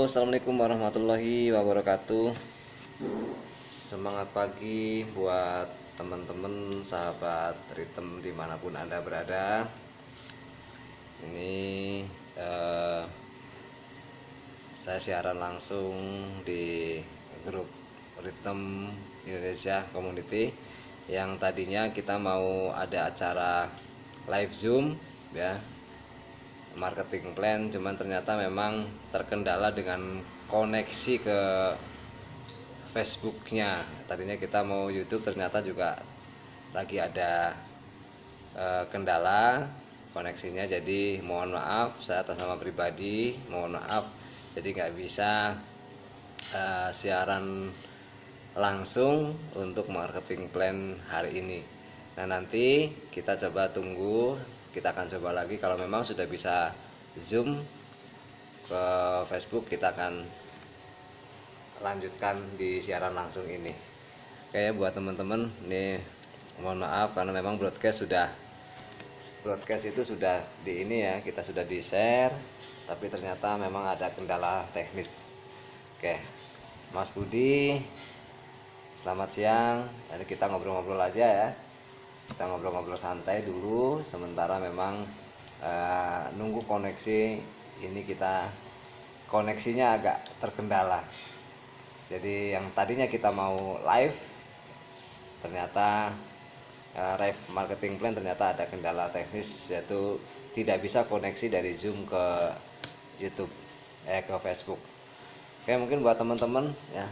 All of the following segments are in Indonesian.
Assalamualaikum warahmatullahi wabarakatuh. Semangat pagi buat teman-teman, sahabat Ritem dimanapun Anda berada. Ini saya siaran langsung di grup Ritem Indonesia Community, yang tadinya kita mau ada acara live Zoom ya, marketing plan, cuman ternyata memang terkendala dengan koneksi ke Facebooknya. Tadinya kita mau YouTube, ternyata juga lagi ada kendala koneksinya. Jadi mohon maaf, saya atas nama pribadi mohon maaf, jadi nggak bisa siaran langsung untuk marketing plan hari ini. Nah, nanti kita coba tunggu, kita akan coba lagi. Kalau memang sudah bisa Zoom ke Facebook, kita akan lanjutkan di siaran langsung ini. Oke, buat teman-teman, ini mohon maaf karena memang broadcast itu sudah di ini ya, kita sudah di share, tapi ternyata memang ada kendala teknis. Oke, Mas Budi, selamat siang. Jadi kita ngobrol-ngobrol aja ya. Kita ngobrol-ngobrol santai dulu, sementara memang nunggu koneksi ini, kita koneksinya agak terkendala. Jadi yang tadinya kita mau live, ternyata live marketing plan ternyata ada kendala teknis, yaitu tidak bisa koneksi dari Zoom ke YouTube, ke Facebook. Oke, mungkin buat teman-teman ya,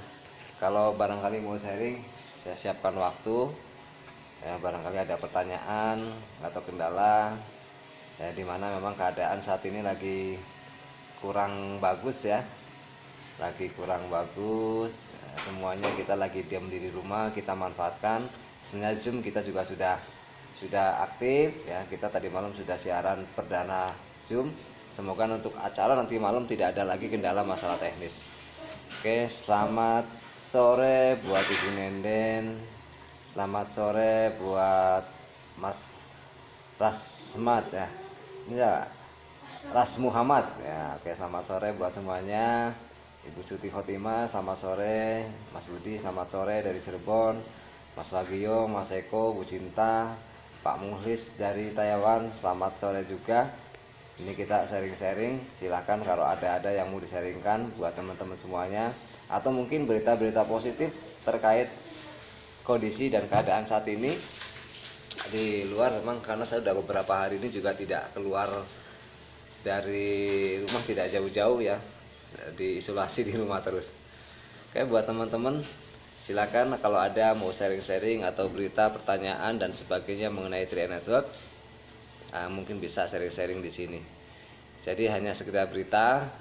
kalau barangkali mau sharing, saya siapkan waktu ya, barangkali ada pertanyaan atau kendala ya, dimana memang keadaan saat ini lagi kurang bagus ya, semuanya kita lagi diam di rumah, kita manfaatkan. Sebenarnya Zoom kita juga sudah aktif ya, kita tadi malam sudah siaran perdana Zoom. Semoga untuk acara nanti malam tidak ada lagi kendala masalah teknis. Oke, selamat sore buat Ibu Nenden, selamat sore buat Mas Rasmat ya, ini ya Ras Muhammad ya. Oke, selamat sore buat semuanya. Ibu Suti Khotimah, selamat sore. Mas Budi, selamat sore dari Cirebon. Mas Wagio, Mas Eko, Bu Cinta, Pak Muhlis dari Taiwan, selamat sore juga. Ini kita sharing-sharing, silahkan kalau ada yang mau disaringkan buat teman-teman semuanya, atau mungkin berita-berita positif terkait kondisi dan keadaan saat ini di luar. Memang karena saya sudah beberapa hari ini juga tidak keluar dari rumah, tidak jauh-jauh ya, diisolasi di rumah terus. Oke, buat teman-teman silakan kalau ada mau sharing-sharing atau berita, pertanyaan dan sebagainya mengenai 3 Network, mungkin bisa sharing-sharing di sini. Jadi hanya sekedar berita,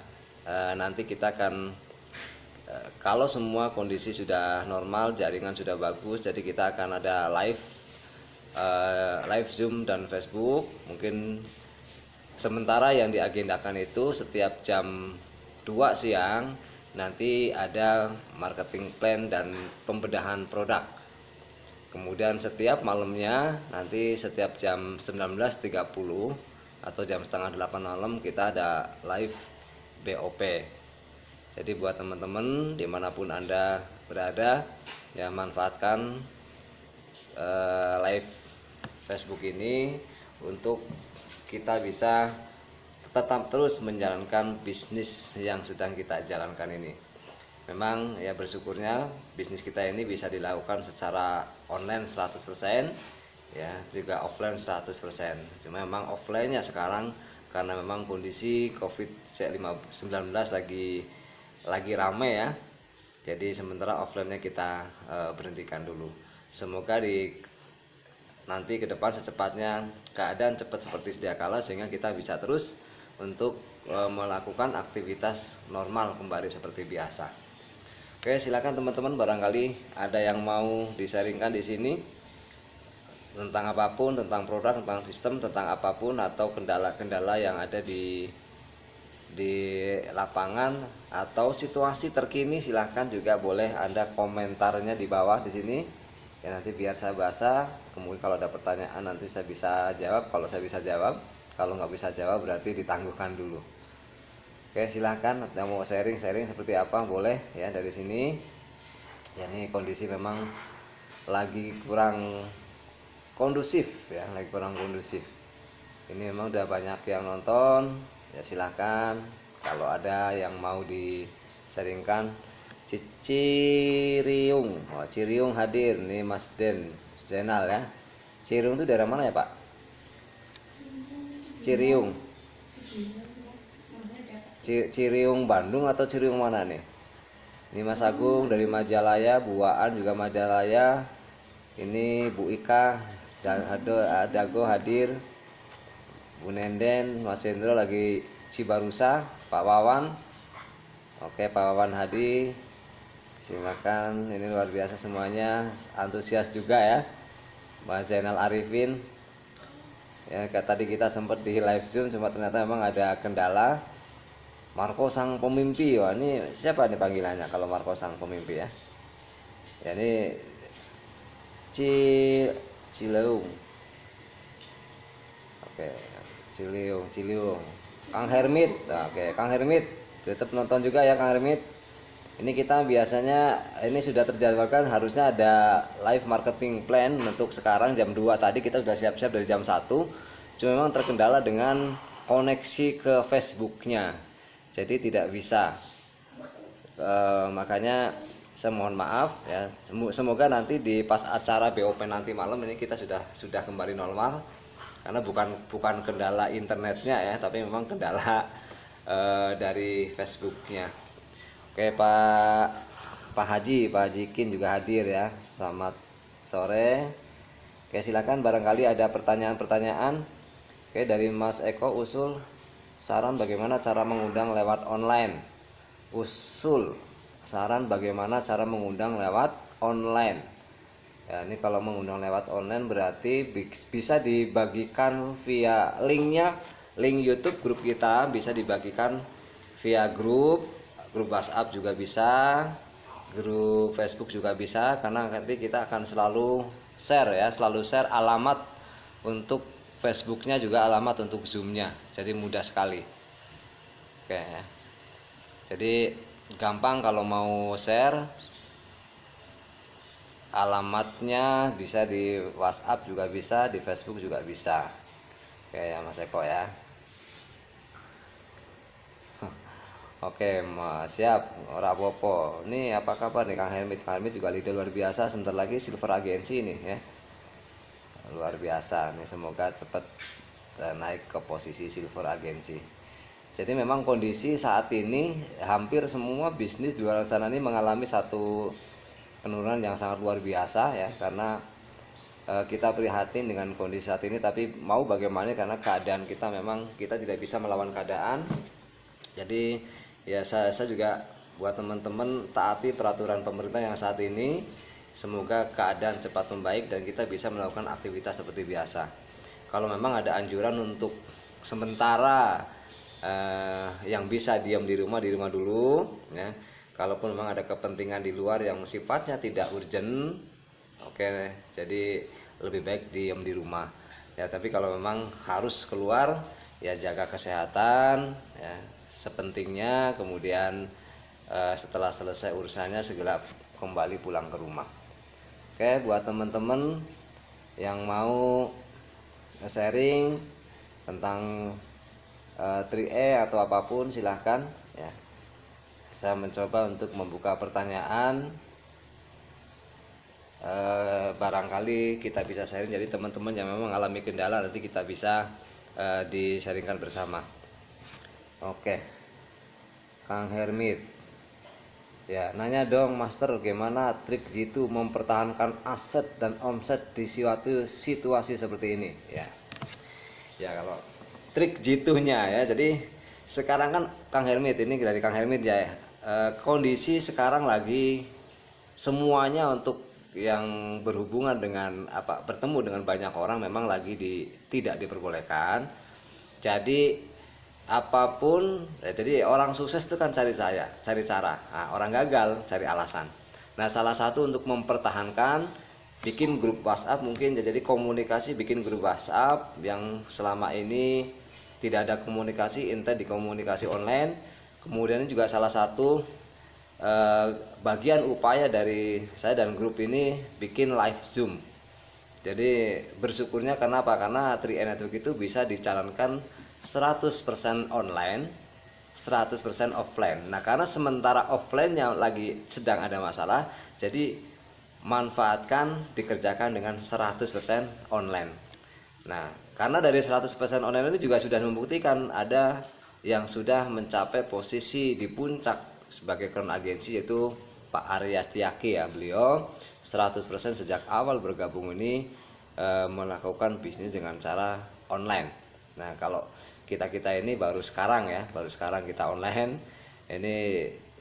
nanti kita akan kalau semua kondisi sudah normal, jaringan sudah bagus, jadi kita akan ada live Zoom dan Facebook. Mungkin sementara yang diagendakan itu setiap jam 2 siang nanti ada marketing plan dan pembedahan produk. Kemudian setiap malamnya nanti setiap jam 19.30 atau jam setengah 8 malam kita ada live BOP. Jadi buat teman-teman dimanapun Anda berada ya, manfaatkan live Facebook ini untuk kita bisa tetap terus menjalankan bisnis yang sedang kita jalankan ini. Memang ya bersyukurnya bisnis kita ini bisa dilakukan secara online 100% ya, juga offline 100%. Cuma memang offline-nya sekarang karena memang kondisi COVID-19 lagi ramai ya. Jadi sementara offline-nya kita berhentikan dulu. Semoga nanti ke depan secepatnya keadaan cepat seperti sedia kala, sehingga kita bisa terus untuk melakukan aktivitas normal kembali seperti biasa. Oke, silakan teman-teman, barangkali ada yang mau disaringkan di sini tentang apapun, tentang produk, tentang sistem, tentang apapun, atau kendala-kendala yang ada di lapangan atau situasi terkini. Silahkan juga boleh Anda komentarnya di bawah di sini ya, nanti biar saya baca. Kemudian kalau ada pertanyaan nanti saya bisa jawab. Kalau saya bisa jawab, kalau nggak bisa jawab berarti ditangguhkan dulu. Oke, silahkan yang mau sharing-sharing seperti apa boleh ya dari sini. Ya ini kondisi memang lagi kurang kondusif ya, lagi kurang kondusif. Ini memang udah banyak yang nonton, ya silahkan kalau ada yang mau di-sharingkan. Ciriung, oh, Ciriung hadir nih Mas Den Zainal ya. Ciriung itu daerah mana ya Pak? Ciriung. Ciriung Bandung atau Ciriung mana nih? Ini Mas Agung dari Majalaya, Bu Waan juga Majalaya. Ini Bu Ika dan Dago hadir. Bu Nenden, Mas Hendro lagi Cibarusa, Pak Wawan. Oke, Pak Wawan hadir. Silakan, ini luar biasa semuanya, antusias juga ya. Mas Zainal Arifin. Ya, tadi kita sempat di live Zoom, cuma ternyata memang ada kendala. Marco Sang Pemimpi, wah ini siapa nih panggilannya kalau Marco Sang Pemimpi ya? Ya ini Cileung. Oke, Ciliung. Kang Hermit. Nah, oke, Kang Hermit tetap nonton juga ya Kang Hermit. Ini kita biasanya ini sudah terjadwalkan harusnya ada live marketing plan untuk sekarang jam 2 tadi kita sudah siap-siap dari jam 1. Cuma memang terkendala dengan koneksi ke Facebooknya. Jadi tidak bisa. Makanya saya mohon maaf ya. Semoga nanti di pas acara BOP nanti malam ini kita sudah kembali normal. Karena bukan kendala internetnya ya, tapi memang kendala dari Facebooknya. Oke Pak Haji Kin juga hadir ya. Selamat sore. Oke silakan barangkali ada pertanyaan-pertanyaan. Oke dari Mas Eko usul saran bagaimana cara mengundang lewat online. Saran bagaimana cara mengundang lewat online. Ya, ini kalau mengundang lewat online berarti bisa dibagikan via linknya, link YouTube grup kita bisa dibagikan via grup WhatsApp juga bisa, grup Facebook juga bisa, karena nanti kita akan selalu share ya, alamat untuk Facebooknya juga alamat untuk Zoomnya, jadi mudah sekali. Oke ya. Jadi gampang kalau mau share alamatnya bisa di WhatsApp juga bisa, di Facebook juga bisa. Oke ya Mas Eko ya. Oke Mas siap, ora apa-apa. Ini apa kabar nih Kang Hermit? Kang Hermit juga leader luar biasa, sebentar lagi Silver Agency nih ya. Luar biasa nih, semoga cepat naik ke posisi Silver Agency. Jadi memang kondisi saat ini hampir semua bisnis di luar sana ini mengalami satu penurunan yang sangat luar biasa ya, karena kita prihatin dengan kondisi saat ini, tapi mau bagaimana karena keadaan kita memang kita tidak bisa melawan keadaan. Jadi ya saya juga buat teman-teman taati peraturan pemerintah yang saat ini. Semoga keadaan cepat membaik dan kita bisa melakukan aktivitas seperti biasa. Kalau memang ada anjuran untuk sementara yang bisa diam di rumah dulu ya. Kalaupun memang ada kepentingan di luar yang sifatnya tidak urgent, oke, jadi lebih baik diam di rumah ya. Tapi kalau memang harus keluar ya jaga kesehatan ya sepentingnya, kemudian setelah selesai urusannya segera kembali pulang ke rumah. Oke, buat teman-teman yang mau sharing tentang 3E atau apapun silahkan ya. Saya mencoba untuk membuka pertanyaan, barangkali kita bisa sharing. Jadi teman-teman yang memang mengalami kendala nanti kita bisa di-sharingkan bersama. Oke, Kang Hermit ya, nanya dong Master, gimana trik jitu mempertahankan aset dan omset di suatu situasi seperti ini ya. Ya kalau trik jitunya ya, jadi sekarang kan Kang Hermit ini dari Kang Hermit ya, kondisi sekarang lagi semuanya untuk yang berhubungan dengan bertemu dengan banyak orang memang lagi tidak diperbolehkan. Jadi apapun jadi orang sukses itu kan cari cara, nah, orang gagal cari alasan. Nah salah satu untuk mempertahankan bikin grup WhatsApp mungkin, jadi komunikasi, bikin grup WhatsApp yang selama ini tidak ada komunikasi intens di komunikasi online. Kemudian ini juga salah satu bagian upaya dari saya dan grup ini bikin live Zoom. Jadi bersyukurnya karena apa? Karena 3i Network itu bisa dijalankan 100% online, 100% offline. Nah, karena sementara offline yang lagi sedang ada masalah, jadi manfaatkan dikerjakan dengan 100% online. Nah, karena dari 100% online ini juga sudah membuktikan ada yang sudah mencapai posisi di puncak sebagai crown agensi, yaitu Pak Arya Setiaki ya. Beliau 100% sejak awal bergabung ini melakukan bisnis dengan cara online. Nah, kalau kita ini baru sekarang kita online. Ini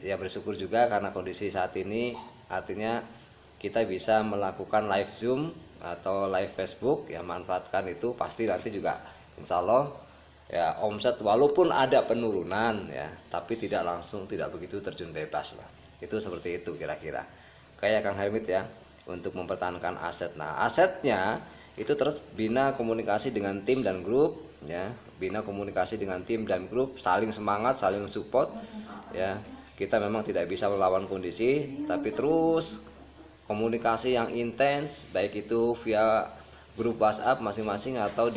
ya bersyukur juga karena kondisi saat ini, artinya kita bisa melakukan live Zoom atau live Facebook ya, manfaatkan itu. Pasti nanti juga insya Allah ya omset walaupun ada penurunan ya, tapi tidak begitu terjun bebas lah. Itu seperti itu kira-kira. Kayak Kang Hermit ya, untuk mempertahankan aset. Nah, asetnya itu terus bina komunikasi dengan tim dan grup ya, bina komunikasi dengan tim dan grup, saling semangat, saling support ya. Kita memang tidak bisa melawan kondisi, tapi terus komunikasi yang intens, baik itu via grup WhatsApp masing-masing atau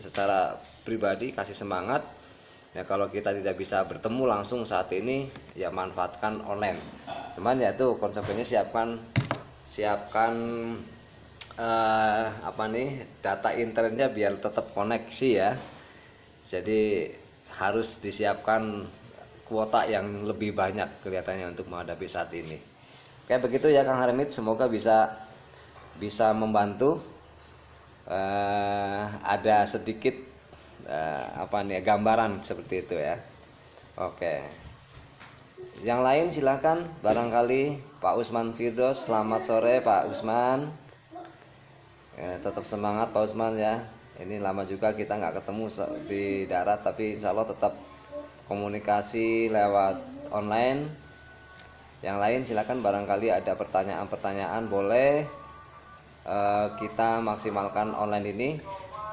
secara pribadi, kasih semangat ya. Kalau kita tidak bisa bertemu langsung saat ini ya, manfaatkan online. Cuman ya itu konsekuensinya siapkan data internetnya biar tetap koneksi ya. Jadi harus disiapkan kuota yang lebih banyak kelihatannya untuk menghadapi saat ini. Kayak begitu ya Kang Hermit, semoga bisa membantu. Ada sedikit gambaran seperti itu ya. Oke. Yang lain silakan, barangkali Pak Usman Firdaus. Selamat sore Pak Usman. Tetap semangat Pak Usman ya. Ini lama juga kita nggak ketemu di darat, tapi insya Allah tetap komunikasi lewat online. Yang lain silakan, barangkali ada pertanyaan-pertanyaan boleh. Kita maksimalkan online ini.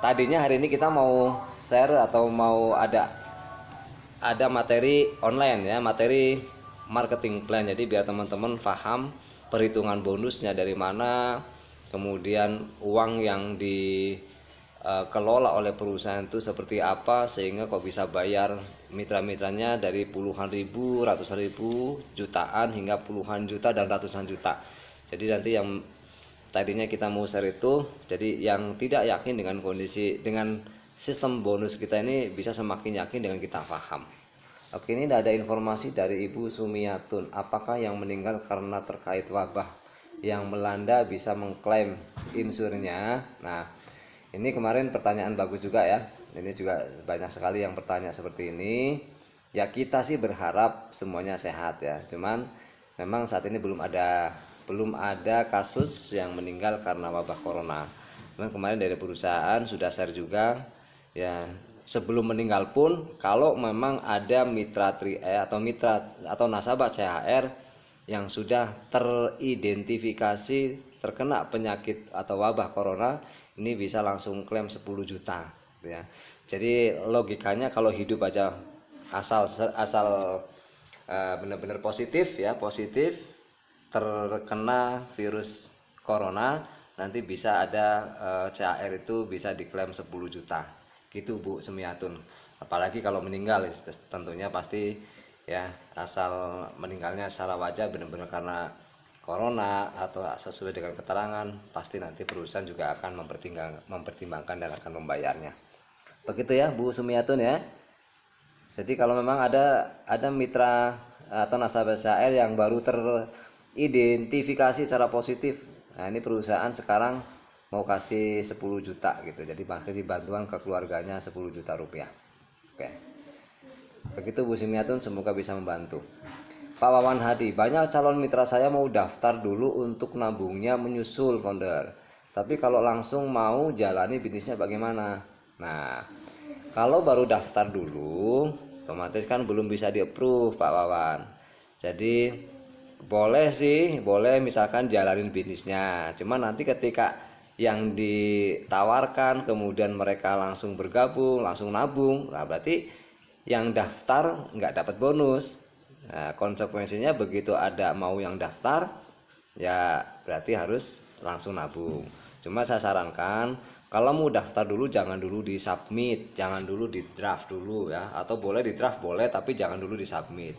Tadinya hari ini kita mau share atau mau ada materi online ya, materi marketing plan. Jadi biar teman-teman paham perhitungan bonusnya dari mana, kemudian uang yang dikelola oleh perusahaan itu seperti apa, sehingga kok bisa bayar mitra-mitranya dari puluhan ribu, ratusan ribu, jutaan hingga puluhan juta dan ratusan juta. Jadi nanti yang tadinya kita mau share itu, jadi yang tidak yakin dengan kondisi, dengan sistem bonus kita ini, bisa semakin yakin dengan kita paham. Oke, ini ada informasi dari Ibu Sumiatun. Apakah yang meninggal karena terkait wabah yang melanda bisa mengklaim insurnya? Nah, ini kemarin pertanyaan bagus juga ya. Ini juga banyak sekali yang bertanya seperti ini. Ya kita sih berharap semuanya sehat ya. Cuman memang saat ini belum ada kasus yang meninggal karena wabah corona. Memang kemarin dari perusahaan sudah share juga ya, sebelum meninggal pun kalau memang ada mitra 3i atau nasabah CHR yang sudah teridentifikasi terkena penyakit atau wabah corona, ini bisa langsung klaim 10 juta ya. Jadi logikanya kalau hidup aja asal benar-benar positif terkena virus corona, nanti bisa ada CHR itu bisa diklaim 10 juta gitu Bu Sumiatun. Apalagi kalau meninggal tentunya pasti ya, asal meninggalnya secara wajar benar-benar karena corona atau sesuai dengan keterangan, pasti nanti perusahaan juga akan mempertimbangkan dan akan membayarnya. Begitu ya Bu Sumiatun ya. Jadi kalau memang ada mitra atau nasabah CHR yang baru teridentifikasi secara positif, nah ini perusahaan sekarang mau kasih 10 juta gitu. Jadi kasih bantuan ke keluarganya 10 juta rupiah. Oke. Begitu Bu Sumiatun, semoga bisa membantu. Pak Wawan Hadi, banyak calon mitra saya mau daftar dulu untuk nabungnya menyusul founder. Tapi kalau langsung mau jalani bisnisnya bagaimana? Nah, kalau baru daftar dulu, otomatis kan belum bisa di-approve Pak Wawan. Jadi boleh misalkan jalanin bisnisnya. Cuma nanti ketika yang ditawarkan kemudian mereka langsung bergabung, langsung nabung, nah berarti yang daftar nggak dapat bonus. Nah, konsekuensinya begitu ada mau yang daftar, ya berarti harus langsung nabung. Cuma saya sarankan kalau mau daftar dulu jangan dulu di submit, jangan dulu di draft dulu ya, atau boleh di draft boleh tapi jangan dulu di submit.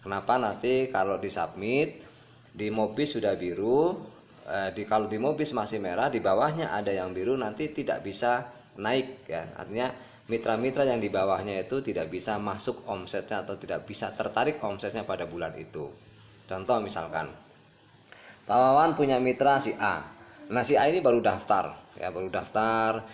Kenapa? Nanti kalau di submit di Mobis sudah biru, kalau di Mobis masih merah, di bawahnya ada yang biru, nanti tidak bisa naik ya. Artinya mitra-mitra yang di bawahnya itu tidak bisa masuk omsetnya atau tidak bisa tertarik omsetnya pada bulan itu. Contoh misalkan Pak Wawan punya mitra si A. Nah si A ini baru daftar ya, baru daftar.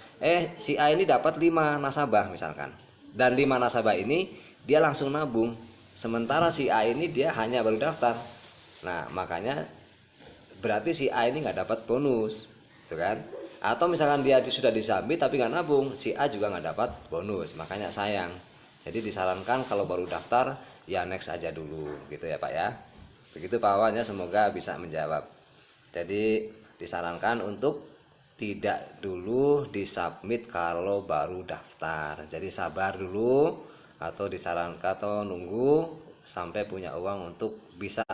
Si A ini dapat 5 nasabah misalkan. Dan 5 nasabah ini dia langsung nabung. Sementara si A ini dia hanya baru daftar. Nah makanya berarti si A ini nggak dapat bonus, gitu kan? Atau misalkan dia sudah disabit tapi nggak nabung, si A juga nggak dapat bonus, makanya sayang. Jadi disarankan kalau baru daftar ya next aja dulu, gitu ya Pak ya. Begitu Pak Wawan ya, semoga bisa menjawab. Jadi disarankan untuk tidak dulu disubmit kalau baru daftar. Jadi sabar dulu atau disarankan atau nunggu sampai punya uang untuk bisa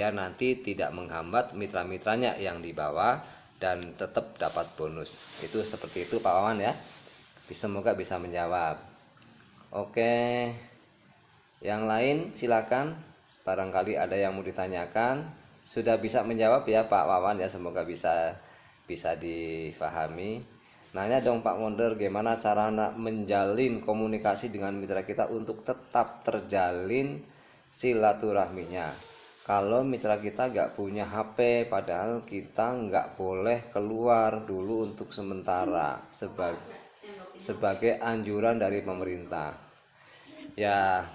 ya nanti tidak menghambat mitra-mitranya yang di bawah dan tetap dapat bonus. Itu seperti itu Pak Wawan ya. Semoga bisa menjawab. Oke. Yang lain silakan. Barangkali ada yang mau ditanyakan. Sudah bisa menjawab ya Pak Wawan ya, semoga bisa difahami. Nanya dong Pak Wonder, gimana cara menjalin komunikasi dengan mitra kita untuk tetap terjalin silaturahminya. Kalau mitra kita nggak punya HP, padahal kita nggak boleh keluar dulu untuk sementara sebagai anjuran dari pemerintah. Ya,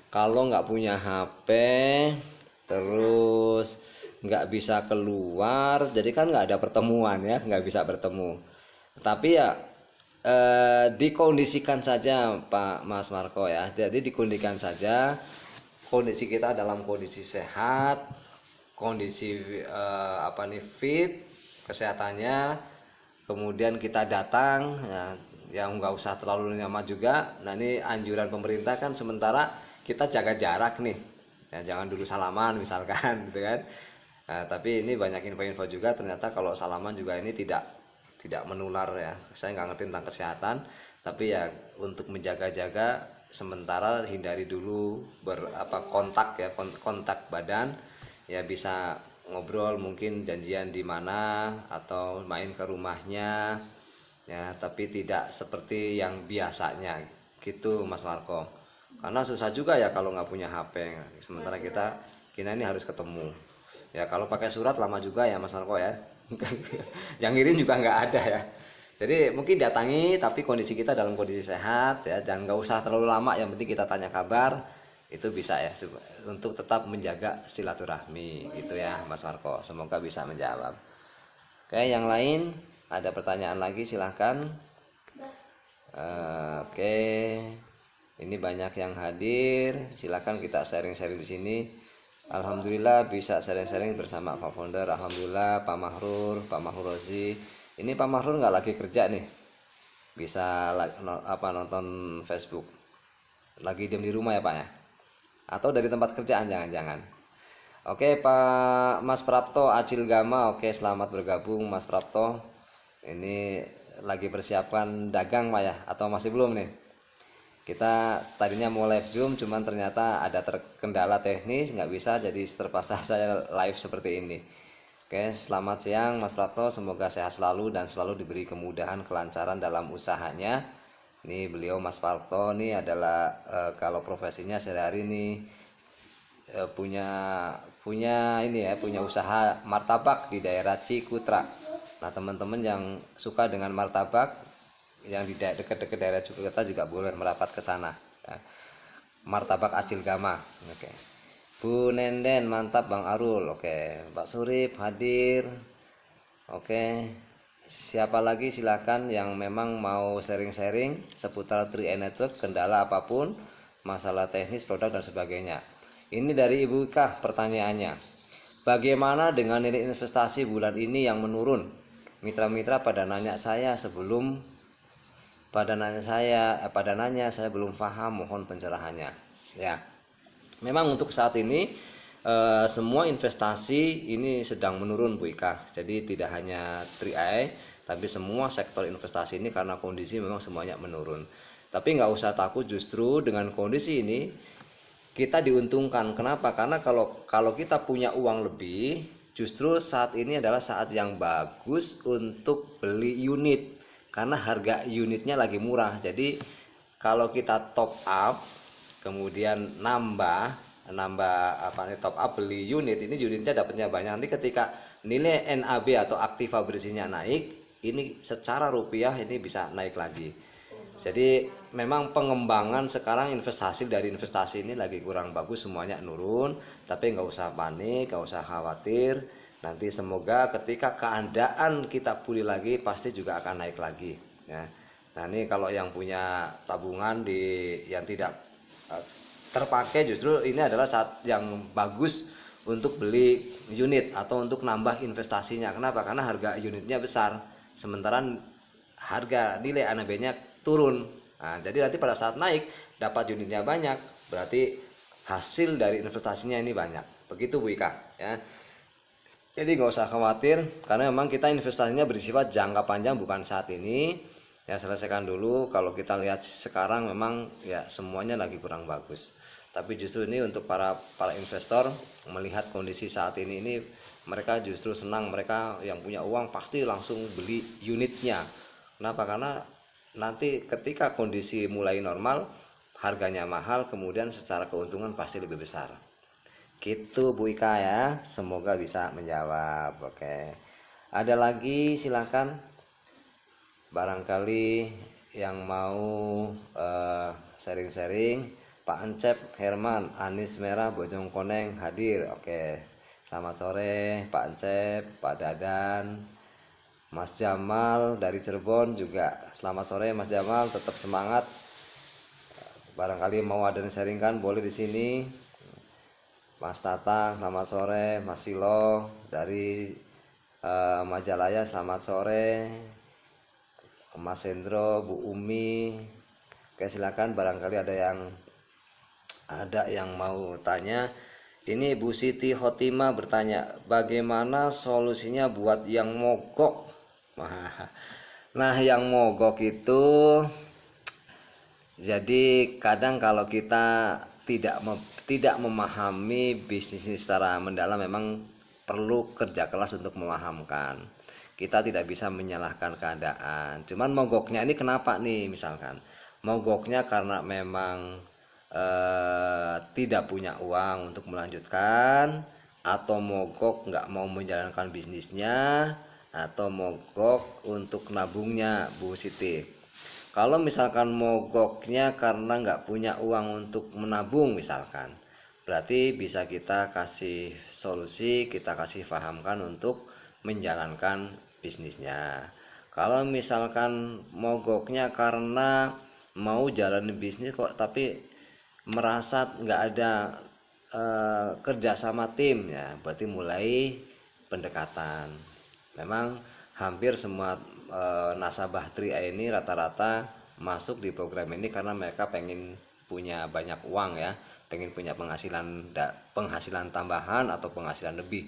kalau nggak punya HP, terus nggak bisa keluar, jadi kan nggak ada pertemuan ya, nggak bisa bertemu. Tapi ya dikondisikan saja Pak Mas Marco ya. Jadi dikondisikan saja kondisi kita dalam kondisi sehat, kondisi fit kesehatannya, kemudian kita datang ya, yang nggak usah terlalu lama juga. Nah ini anjuran pemerintah kan, sementara kita jaga jarak nih ya, jangan dulu salaman misalkan gitu kan. Nah, tapi ini banyak info-info juga ternyata kalau salaman juga ini tidak menular ya. Saya nggak ngerti tentang kesehatan, tapi ya untuk menjaga-jaga sementara hindari dulu kontak badan ya, bisa ngobrol mungkin janjian di mana atau main ke rumahnya ya, tapi tidak seperti yang biasanya gitu Mas Marco, karena susah juga ya kalau nggak punya HP, sementara kita ini harus ketemu ya. Kalau pakai surat lama juga ya Mas Marco ya. Yang ngirim juga nggak ada ya. Jadi mungkin datangi tapi kondisi kita dalam kondisi sehat ya, dan nggak usah terlalu lama, yang penting kita tanya kabar, itu bisa ya untuk tetap menjaga silaturahmi gitu ya Mas Marco. Semoga bisa menjawab. Oke, yang lain ada pertanyaan lagi silahkan. Oke, ini banyak yang hadir, silahkan kita sharing-sharing di sini. Alhamdulillah bisa sharing-sharing bersama Pak Founder. Alhamdulillah Pak Mahrur Rozi. Ini Pak Mahrur nggak lagi kerja nih, bisa nonton Facebook. Lagi diam di rumah ya Pak ya? Atau dari tempat kerjaan jangan-jangan. Oke Pak Mas Prapto Acil Gama, oke selamat bergabung Mas Prapto. Ini lagi persiapan dagang Pak ya? Atau masih belum nih? Kita tadinya mau live Zoom, cuman ternyata ada terkendala teknis, nggak bisa, jadi terpaksa saya live seperti ini. Oke, selamat siang Mas Prapto, semoga sehat selalu dan selalu diberi kemudahan, kelancaran dalam usahanya. Ini beliau Mas Prapto ini adalah kalau profesinya sehari-hari ini punya usaha martabak di daerah Cikutra. Nah teman-teman yang suka dengan martabak yang di dekat-dekat daerah Cikutra juga boleh merapat ke sana ya. Martabak Acil Gama. Oke. Bu Nenden mantap Bang Arul. Oke, Pak Surip hadir. Oke, siapa lagi silakan yang memang mau sharing-sharing seputar 3i Network, kendala apapun, masalah teknis produk dan sebagainya. Ini dari Ibu Ika pertanyaannya, bagaimana dengan nilai investasi bulan ini yang menurun? Mitra-mitra pada nanya saya sebelum Pada nanya saya belum paham, mohon pencerahannya. Ya, memang untuk saat ini semua investasi ini sedang menurun Bu Ika. Jadi tidak hanya 3i, tapi semua sektor investasi ini karena kondisi memang semuanya menurun. Tapi nggak usah takut, justru dengan kondisi ini kita diuntungkan. Kenapa? Karena kalau kita punya uang lebih, justru saat ini adalah saat yang bagus untuk beli unit karena harga unitnya lagi murah. Jadi kalau kita top up kemudian nambah apa nih, top up beli unit, ini unitnya dapatnya banyak. Nanti ketika nilai NAB atau aktiva bersihnya naik, ini secara rupiah ini bisa naik lagi. Jadi memang pengembangan sekarang dari investasi ini lagi kurang bagus, semuanya nurun. Tapi nggak usah panik, nggak usah khawatir. Nanti semoga ketika keadaan kita pulih lagi pasti juga akan naik lagi. Ya. Nah ini kalau yang punya tabungan yang tidak terpakai, justru ini adalah saat yang bagus untuk beli unit atau untuk nambah investasinya. Kenapa? Karena harga unitnya besar, sementara harga nilai NAB-nya turun. Nah, jadi nanti pada saat naik dapat unitnya banyak, berarti hasil dari investasinya ini banyak. Begitu Bu Ika ya. Jadi nggak usah khawatir karena memang kita investasinya bersifat jangka panjang, bukan saat ini. Ya selesaikan dulu. Kalau kita lihat sekarang memang ya semuanya lagi kurang bagus. Tapi justru ini untuk para investor melihat kondisi saat ini mereka justru senang. Mereka yang punya uang pasti langsung beli unitnya. Kenapa? Karena nanti ketika kondisi mulai normal, harganya mahal, kemudian secara keuntungan pasti lebih besar. Gitu Bu Ika ya, semoga bisa menjawab. Oke, ada lagi silakan, barangkali yang mau sharing-sharing. Pak Encep Herman, Anis Merah Bojongkoneng hadir. Oke, selamat sore Pak Encep, Pak Dadan, Mas Jamal dari Cirebon juga. Selamat sore Mas Jamal, tetap semangat. Barangkali mau ada yang sharingkan boleh di sini. Mas Tatang, selamat sore. Mas Silo dari Majalaya, selamat sore. Mas Hendro, Bu Umi. Oke, silakan barangkali ada yang mau tanya. Ini Bu Siti Khotima bertanya, bagaimana solusinya buat yang mogok? Nah, yang mogok itu jadi kadang kalau kita tidak memahami bisnis ini secara mendalam, memang perlu kerja keras untuk memahamkan. Kita tidak bisa menyalahkan keadaan. Cuman mogoknya ini kenapa nih? Misalkan mogoknya karena memang tidak punya uang untuk melanjutkan, atau mogok nggak mau menjalankan bisnisnya, atau mogok untuk nabungnya Bu Siti. Kalau misalkan mogoknya karena nggak punya uang untuk menabung misalkan, berarti bisa kita kasih solusi, kita kasih pahamkan untuk menjalankan bisnisnya. Kalau misalkan mogoknya karena mau jalan bisnis kok tapi merasa nggak ada kerja sama tim, ya berarti mulai pendekatan. Memang hampir semua nasabah 3i ini rata-rata masuk di program ini karena mereka pengen punya banyak uang ya, pengen punya penghasilan tambahan atau penghasilan lebih.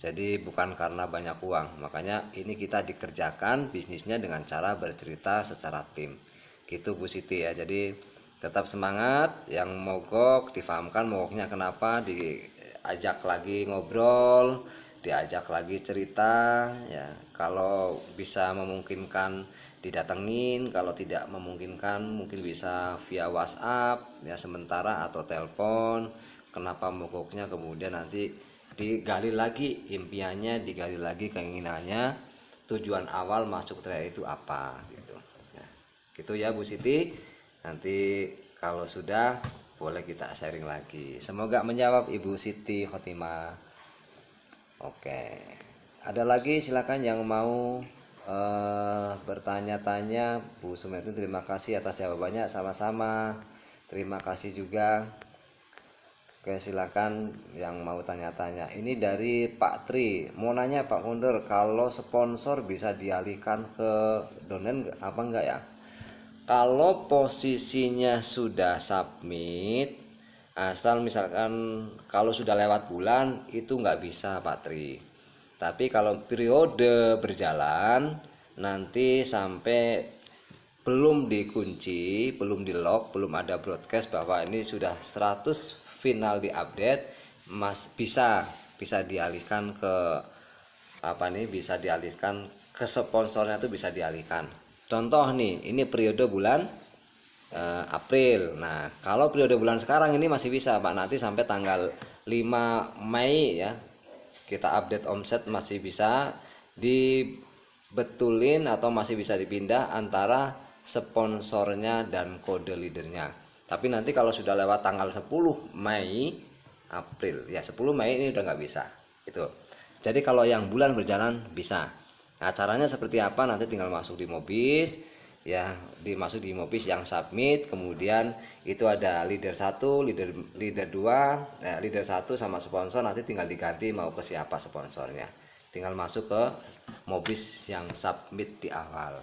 Jadi bukan karena banyak uang. Makanya ini kita dikerjakan bisnisnya dengan cara bercerita secara tim. Gitu Bu Siti ya. Jadi tetap semangat, yang mogok difahamkan mogoknya kenapa, diajak lagi ngobrol, diajak lagi cerita ya. Kalau bisa memungkinkan didatengin, kalau tidak memungkinkan mungkin bisa via WhatsApp ya sementara, atau telepon kenapa mogoknya, kemudian nanti digali lagi impiannya, digali lagi keinginannya, tujuan awal masuk trade itu apa gitu. Nah, gitu ya Bu Siti. Nanti kalau sudah boleh kita sharing lagi. Semoga menjawab Ibu Siti Khotimah. Oke, ada lagi silakan yang mau bertanya-tanya. Bu Sumetun terima kasih atas jawabannya, sama-sama. Terima kasih juga. Oke, silakan yang mau tanya-tanya. Ini dari Pak Tri, mau nanya Pak Mundur, kalau sponsor bisa dialihkan ke donen apa enggak ya? Kalau posisinya sudah submit, asal misalkan kalau sudah lewat bulan itu nggak bisa Pak Tri. Tapi kalau periode berjalan nanti sampai belum dikunci, belum di lock, belum ada broadcast bahwa ini sudah 100 final diupdate, bisa dialihkan ke apa nih, bisa dialihkan ke sponsornya, itu bisa dialihkan. Contoh nih, ini periode bulan April. Nah, kalau periode bulan sekarang ini masih bisa Pak, nanti sampai tanggal 5 Mei ya, kita update omset masih bisa dibetulin atau masih bisa dipindah antara sponsornya dan kode leadernya. Tapi nanti kalau sudah lewat tanggal 10 Mei April ya, 10 Mei ini udah nggak bisa itu. Jadi kalau yang bulan berjalan bisa. Nah, caranya seperti apa nanti tinggal masuk di Mobis ya, dimasuk di Mobis yang submit, kemudian itu ada leader 1, leader 2, nah, leader 1 sama sponsor nanti tinggal diganti mau ke siapa sponsornya. Tinggal masuk ke Mobis yang submit di awal.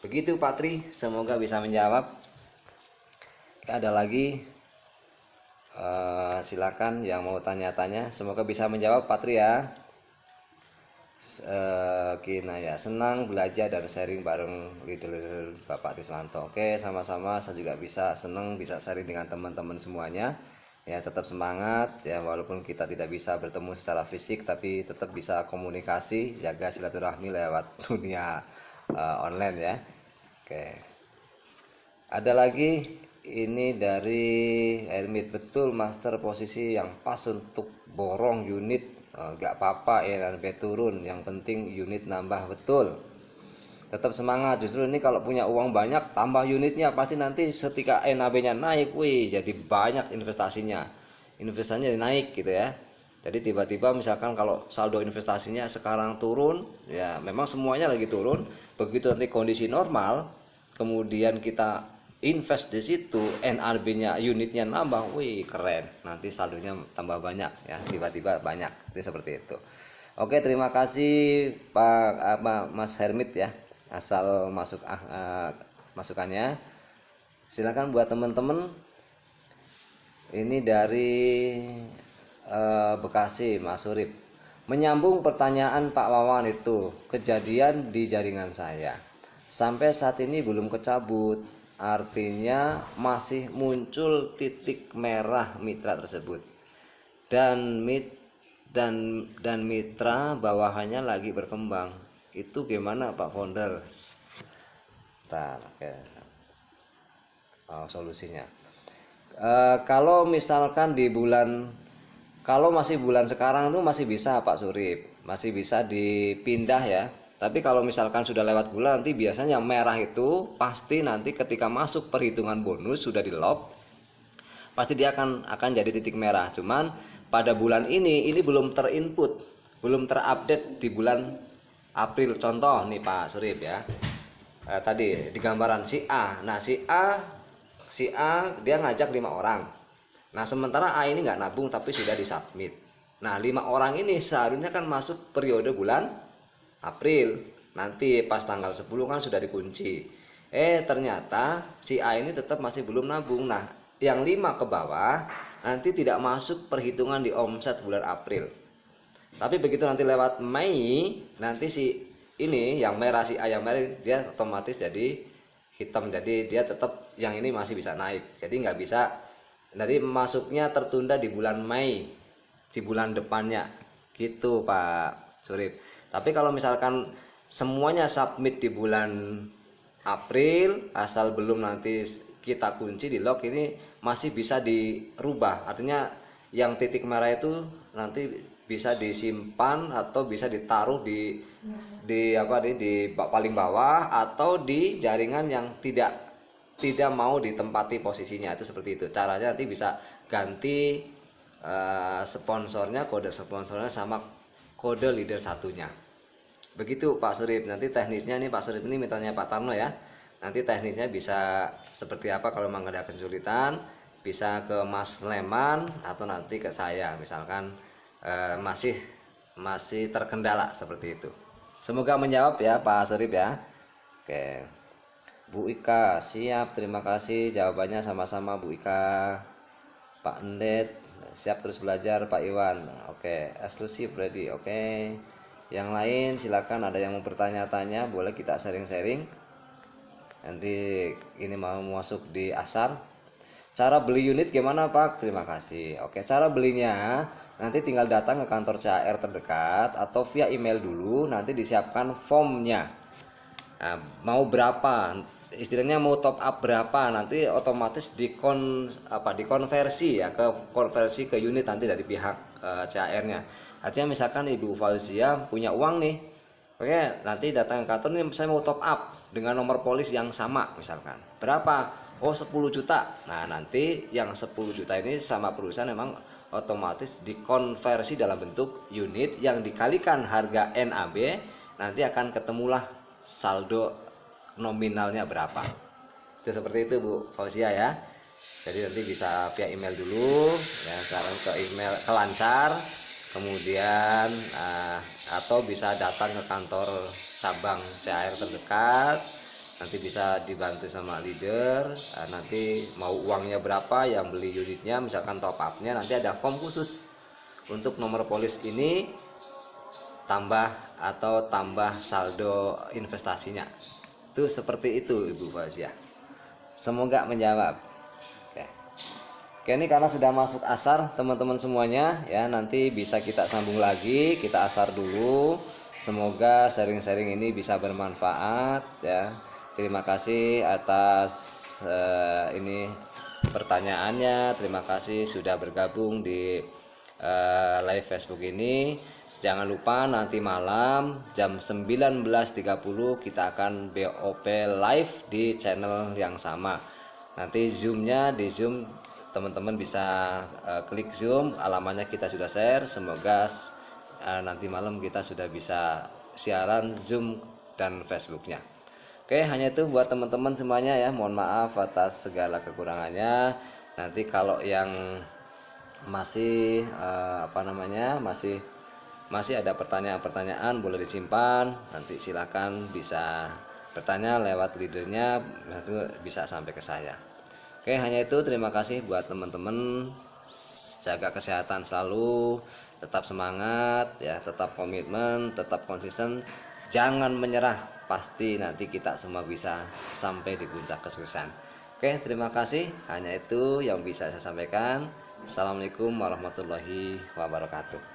Begitu Pak Tri, semoga bisa menjawab. Ada lagi silakan yang mau tanya-tanya, semoga bisa menjawab Pak Tri ya. Kina ya, senang belajar dan sharing bareng leader Bapak Rismanto. Oke, sama-sama, saya juga senang bisa sharing dengan teman-teman semuanya. Ya, tetap semangat ya, walaupun kita tidak bisa bertemu secara fisik tapi tetap bisa komunikasi, jaga silaturahmi lewat dunia online ya. Oke. Ada lagi ini dari Hermit, betul master, posisi yang pas untuk borong unit. Gak apa-apa NAB turun, yang penting unit nambah. Betul, tetap semangat. Justru ini kalau punya uang banyak tambah unitnya, pasti nanti ketika NAB nya naik, wih jadi banyak investasinya naik gitu ya. Jadi tiba-tiba misalkan kalau saldo investasinya sekarang turun ya, memang semuanya lagi turun, begitu nanti kondisi normal kemudian kita invest di situ, NRB-nya unitnya nambah, wih keren, nanti saldonya tambah banyak ya, tiba-tiba banyak. Itu seperti itu. Oke, terima kasih Pak Mas Hermit ya, asal masukannya. Silakan buat teman-teman. Ini dari Bekasi, Mas Surip. Menyambung pertanyaan Pak Wawan itu, kejadian di jaringan saya sampai saat ini belum kecabut. Artinya masih muncul titik merah mitra tersebut, dan mitra bawahannya lagi berkembang. Itu gimana Pak Founder? Oke. Solusinya kalau misalkan kalau masih bulan sekarang itu masih bisa Pak Surip, masih bisa dipindah ya. Tapi kalau misalkan sudah lewat bulan, nanti biasanya yang merah itu pasti nanti ketika masuk perhitungan bonus sudah di lock, pasti dia akan jadi titik merah. Cuman pada bulan ini belum terinput, belum terupdate di bulan April. Contoh nih Pak Surip ya, tadi di gambaran si A. Nah si A dia ngajak 5 orang. Nah sementara A ini nggak nabung tapi sudah disubmit. Nah 5 orang ini seharusnya kan masuk periode bulan April. Nanti pas tanggal 10 kan sudah dikunci. Ternyata si A ini tetap masih belum nabung. Nah yang 5 ke bawah nanti tidak masuk perhitungan di omset bulan April. Tapi begitu nanti lewat Mei, nanti si ini yang merah, si A yang merah dia otomatis jadi hitam. Jadi dia tetap yang ini masih bisa naik. Jadi nggak bisa, jadi masuknya tertunda di bulan Mei, di bulan depannya gitu Pak Surip. Tapi kalau misalkan semuanya submit di bulan April, asal belum nanti kita kunci di lock, ini masih bisa dirubah. Artinya yang titik merah itu nanti bisa disimpan atau bisa ditaruh di paling bawah atau di jaringan yang tidak mau ditempati posisinya. Itu seperti itu. Caranya nanti bisa ganti sponsornya, kode sponsornya sama kode leader satunya. Begitu Pak Surip. Nanti teknisnya nih Pak Surip ini mitranya Pak Tarno ya. Nanti teknisnya bisa seperti apa, kalau memang ada kesulitan bisa ke Mas Leman atau nanti ke saya misalkan masih terkendala seperti itu. Semoga menjawab ya Pak Surip ya. Oke. Bu Ika, siap, terima kasih jawabannya sama-sama Bu Ika. Pak Endet, siap terus belajar Pak Iwan. Oke, eksklusif ready. Oke. Yang lain silakan, ada yang mau bertanya-tanya, boleh kita sharing-sharing. Nanti ini mau masuk di asar. Cara beli unit gimana Pak? Terima kasih. Oke, cara belinya nanti tinggal datang ke kantor CHR terdekat atau via email dulu, nanti disiapkan formnya. Nah, mau berapa? Istilahnya mau top up berapa? Nanti otomatis dikonversi ya, ke konversi ke unit nanti dari pihak CHR-nya. Artinya misalkan Ibu Fauzia punya uang nih. Oke, nanti datang ke kantor nih, saya mau top up dengan nomor polis yang sama misalkan. Berapa? Oh, 10 juta. Nah, nanti yang 10 juta ini sama perusahaan memang otomatis dikonversi dalam bentuk unit yang dikalikan harga NAB, nanti akan ketemulah saldo nominalnya berapa. Itu seperti itu Bu Fauzia ya. Jadi nanti bisa via email dulu ya, saran ke email ke lancar, kemudian atau bisa datang ke kantor cabang CHR terdekat, nanti bisa dibantu sama leader. Nanti mau uangnya berapa, yang beli unitnya misalkan top upnya, nanti ada form khusus untuk nomor polis ini tambah saldo investasinya. Itu seperti itu Ibu Fauzia. Semoga menjawab. Oke. Oke, ini karena sudah masuk asar teman-teman semuanya ya, nanti bisa kita sambung lagi, kita asar dulu. Semoga sharing-sharing ini bisa bermanfaat ya. Terima kasih atas ini pertanyaannya. Terima kasih sudah bergabung di live Facebook ini. Jangan lupa nanti malam jam 19.30 kita akan BOP live di channel yang sama. Nanti zoomnya di zoom, teman-teman bisa klik zoom, alamannya kita sudah share. Semoga nanti malam kita sudah bisa siaran zoom dan Facebooknya. Oke, hanya itu buat teman-teman semuanya ya. Mohon maaf atas segala kekurangannya. Nanti kalau yang masih masih ada pertanyaan-pertanyaan, boleh disimpan. Nanti silakan bisa bertanya lewat leadernya, itu bisa sampai ke saya. Oke, hanya itu. Terima kasih buat teman-teman. Jaga kesehatan selalu, tetap semangat ya, tetap komitmen, tetap konsisten, jangan menyerah. Pasti nanti kita semua bisa sampai di puncak kesuksesan. Oke, terima kasih. Hanya itu yang bisa saya sampaikan. Assalamualaikum warahmatullahi wabarakatuh.